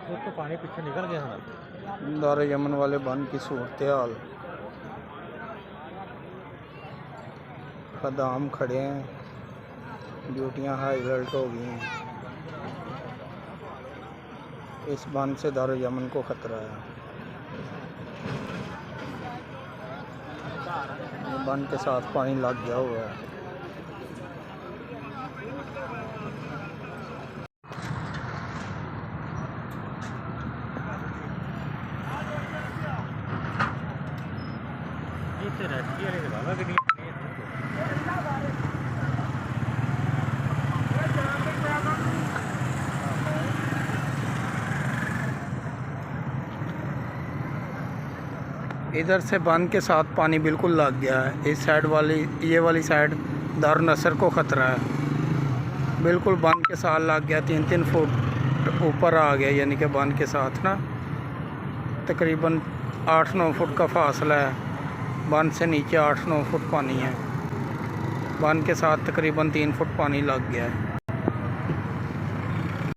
वो तो पानी पीछे निकल गया है। दार यमन वाले बंद की सूरत हाल, खदाम खड़े हैं, ड्यूटियां हाई अलर्ट हो गई हैं। इस बंद से दार यमन को ख़तरा है। ये बंद के साथ पानी लग गया हुआ है। इधर से बंद के साथ पानी बिल्कुल लग गया है। इस साइड वाली, ये वाली साइड दारुल नसर को ख़तरा है। बिल्कुल बंद के साथ लग गया, 3-3 फुट ऊपर आ गया, यानी कि बंद के साथ ना तकरीबन 8-9 फुट का फासला है। बंद से नीचे 8-9 फुट पानी है। बंद के साथ तकरीबन 3 फुट पानी लग गया है।